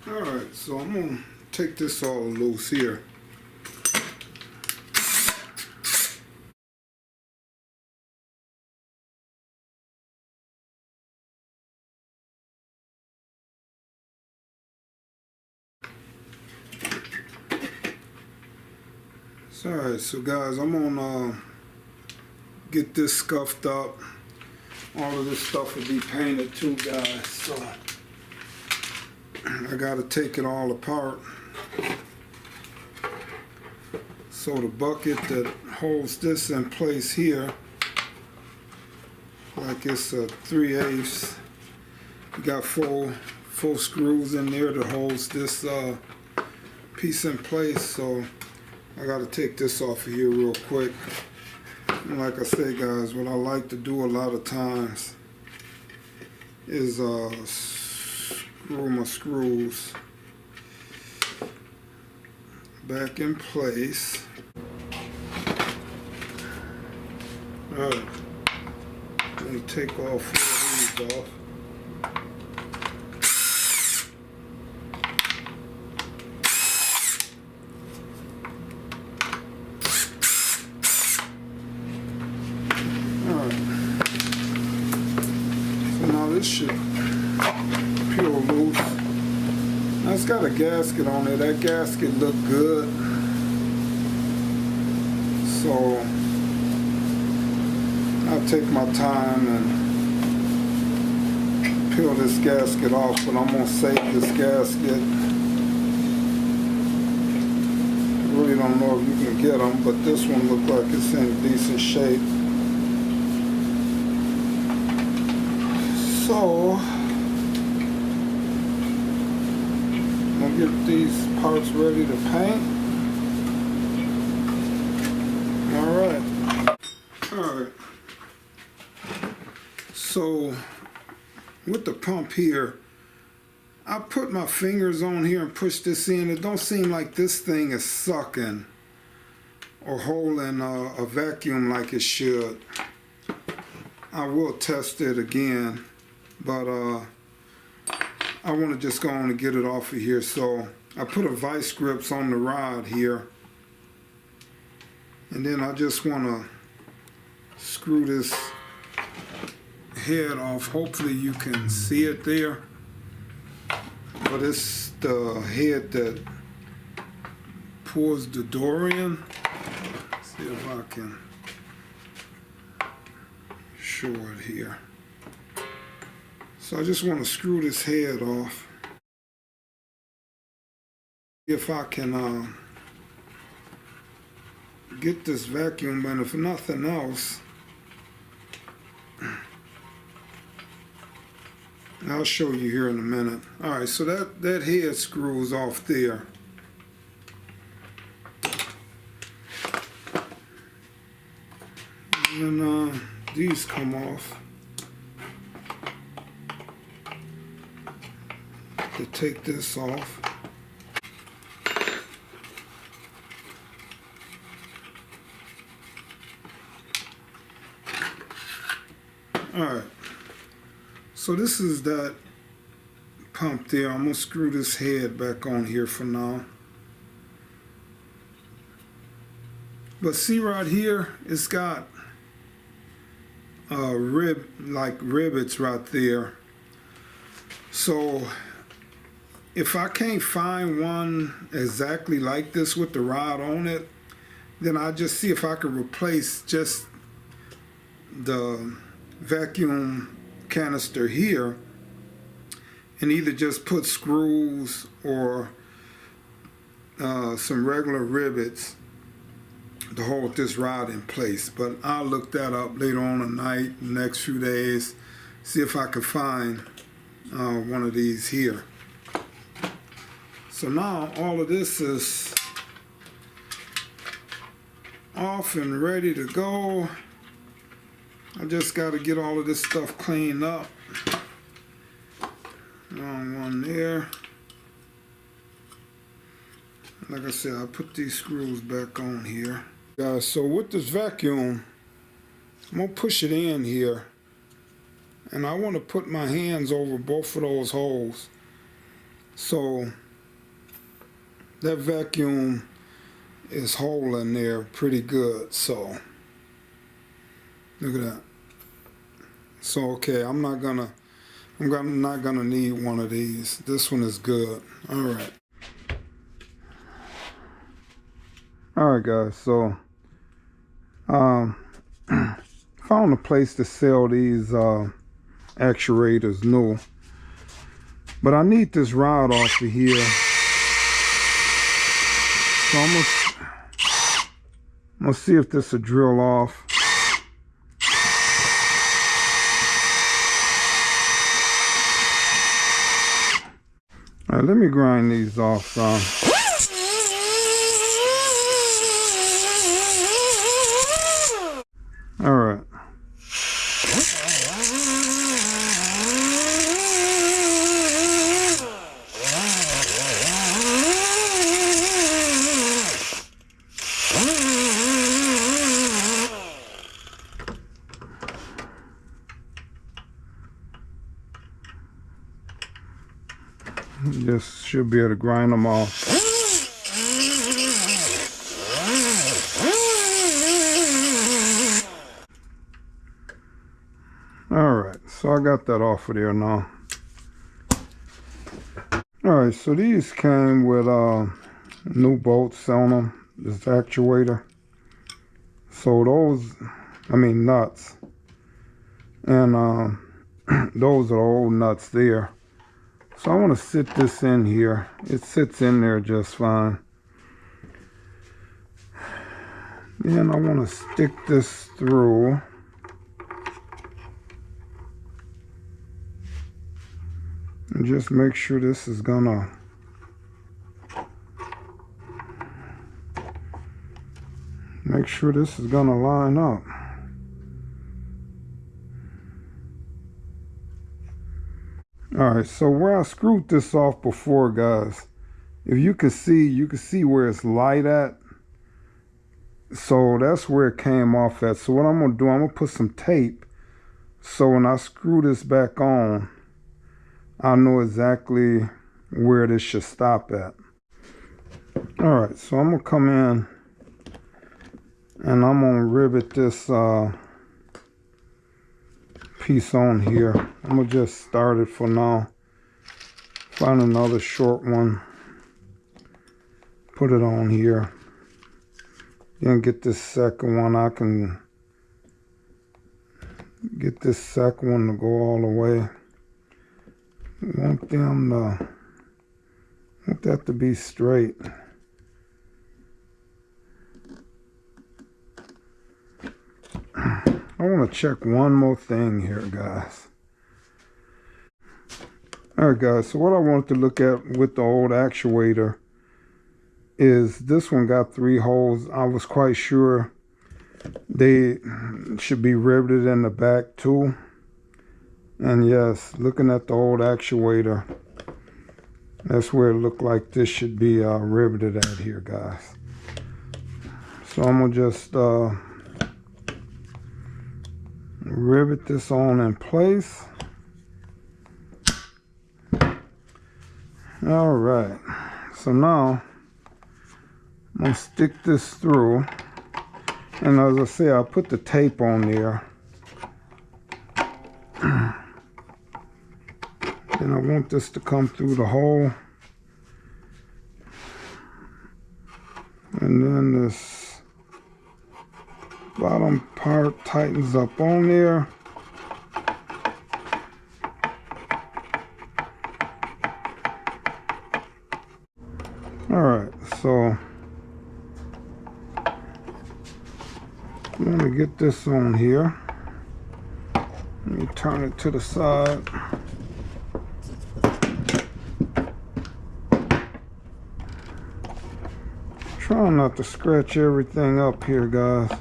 Alright, so I'm going to take this all loose here. Alright, so guys, I'm going to get this scuffed up. All of this stuff will be painted too, guys, so I got to take it all apart. So the bucket that holds this in place here, like it's a 3/8, you got four screws in there that holds this piece in place, so I got to take this off of here real quick. And like I say, guys, what I like to do a lot of times is screw my screws back in place. Alright, I'm going to take all 4 of these off. This should peel loose. Now it's got a gasket on it. That gasket looked good. So I'll take my time and peel this gasket off, but I'm going to save this gasket. I really don't know if you can get them, but this one looks like it's in decent shape. So, I'll get these parts ready to paint. Alright. So, with the pump here, I put my fingers on here and push this in. It don't seem like this thing is sucking or holding a vacuum like it should. I will test it again. But I want to just go on and get it off of here. So I put a vice grips on the rod here. And then I just want to screw this head off. Hopefully you can see it there. But it's the head that pulls the door in. Let's see if I can show it here. So I just want to screw this head off. If I can get this vacuum, and if nothing else, I'll show you here in a minute. Alright, so that head screws off there. And these come off. To take this off. Alright, so this is that pump there. I'm going to screw this head back on here for now. But see right here, it's got rivets right there. So if I can't find one exactly like this with the rod on it, then I'll just see if I could replace just the vacuum canister here and either just put screws or some regular rivets to hold this rod in place. But I'll look that up later on tonight, the next few days, see if I can find one of these here. So now all of this is off and ready to go. I just got to get all of this stuff cleaned up. Wrong one there. Like I said, I put these screws back on here. Guys, so with this vacuum, I'm going to push it in here. And I want to put my hands over both of those holes. So that vacuum is holding there pretty good. So look at that. So okay, I'm not gonna need one of these. This one is good. All right. All right, guys. So found a place to sell these actuators new, but I need this rod off of here. So I'm gonna see if this will drill off. All right, let me grind these off some. All right. Just should be able to grind them off. Alright, so I got that off of there now. Alright, so these came with new bolts on them, this actuator. So those, nuts. And those are old nuts there. So I want to sit this in here. It sits in there just fine. Then I want to stick this through. And just make sure this is gonna line up. Alright, so where I screwed this off before, guys, if you can see where it's light at. So that's where it came off at. So what I'm gonna do, I'm gonna put some tape, so when I screw this back on, I know exactly where this should stop at. Alright, so I'm gonna come in and I'm gonna rivet this piece on here. I'm gonna just start it for now. Find another short one, put it on here, then get this second one. I can get this second one to go all the way. Want that to be straight. I want to check one more thing here, guys. Alright, guys, so what I wanted to look at with the old actuator is this one got 3 holes. I was quite sure they should be riveted in the back too. And yes, looking at the old actuator, that's where it looked like this should be riveted at here, guys. So I'm gonna just rivet this on in place. All right, so now I'm gonna stick this through, and as I say, I put the tape on there. And I want this to come through the hole, and then this bottom part tightens up on there. Alright, so I'm going to get this on here. Let me turn it to the side. Trying not to scratch everything up here, guys.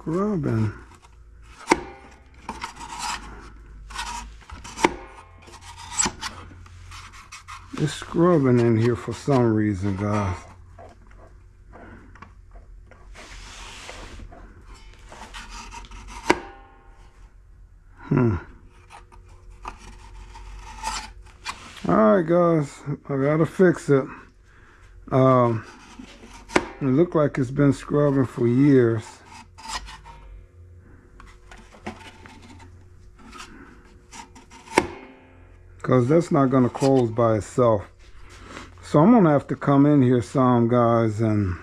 scrubbing. It's scrubbing in here for some reason, guys. Alright guys, I gotta fix it. It looked like it's been scrubbing for years. Because that's not going to close by itself. So I'm going to have to come in here some, guys, and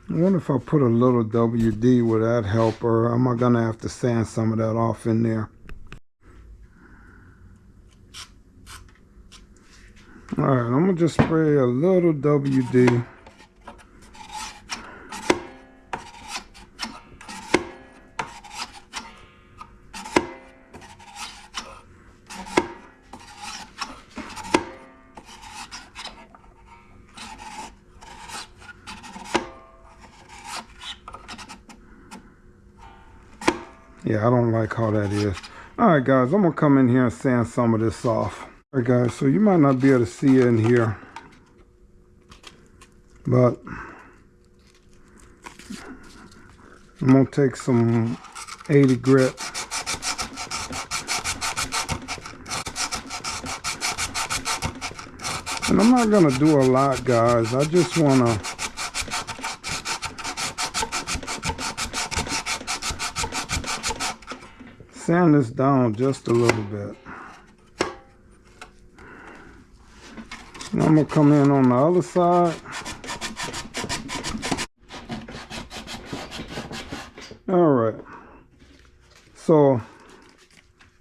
I wonder if I put a little WD, would that help, or am I going to have to sand some of that off in there? Alright, I'm going to just spray a little WD. Yeah, I don't like how that is. Alright guys, I'm going to come in here and sand some of this off. Alright guys, so you might not be able to see it in here, but I'm going to take some 80 grit. And I'm not going to do a lot, guys. I just want to sand this down just a little bit. And I'm going to come in on the other side. Alright. So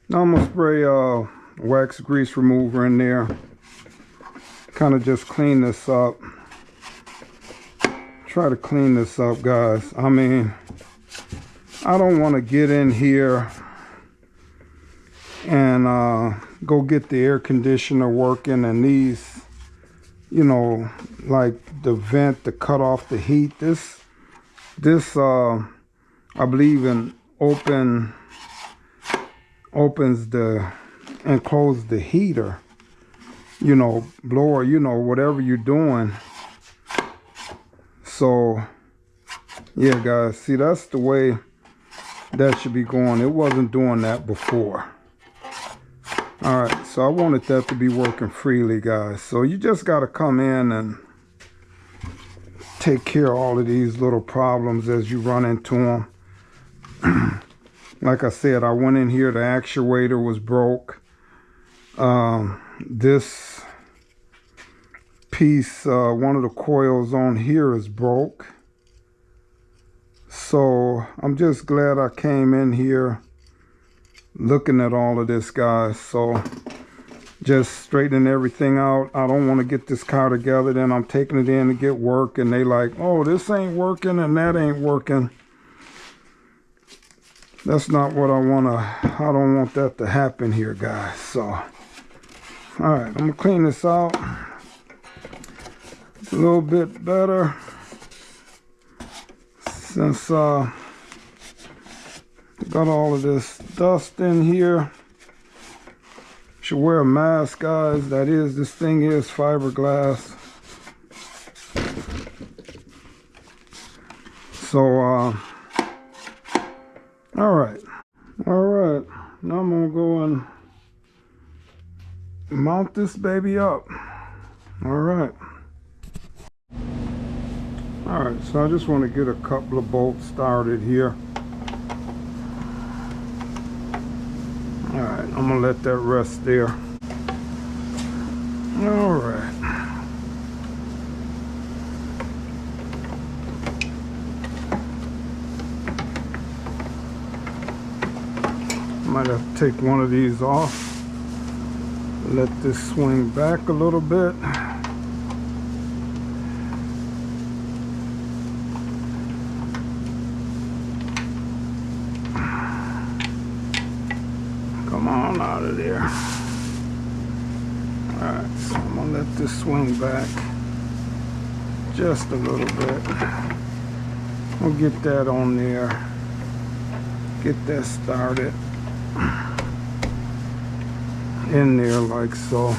now I'm going to spray wax grease remover in there. Kind of just clean this up. Try to clean this up, guys. I mean, I don't want to get in here and go get the air conditioner working and these, you know, like the vent to cut off the heat. This I believe in opens the and closes the heater, you know, blower, you know, whatever you're doing. So yeah guys, see, that's the way that should be going. It wasn't doing that before. Alright, so I wanted that to be working freely, guys. So you just got to come in and take care of all of these little problems as you run into them. Like I said, I went in here, the actuator was broke. This piece, one of the coils on here is broke. So I'm just glad I came in here looking at all of this, guys. So just straightening everything out. I don't want to get this car together, then I'm taking it in to get work and they like, oh, this ain't working and that ain't working. That's not what I don't want that to happen here, guys. So all right, I'm gonna clean this out a little bit better since got all of this dust in here. Should wear a mask, guys. That is, this thing is fiberglass. So all right, now I'm gonna go and mount this baby up. All right, so I just want to get a couple of bolts started here. All right, I'm gonna let that rest there. All right. Might have to take one of these off. Let this swing back a little bit. Come on out of there. Alright, so I'm gonna let this swing back just a little bit. We'll get that on there. Get that started in there like so.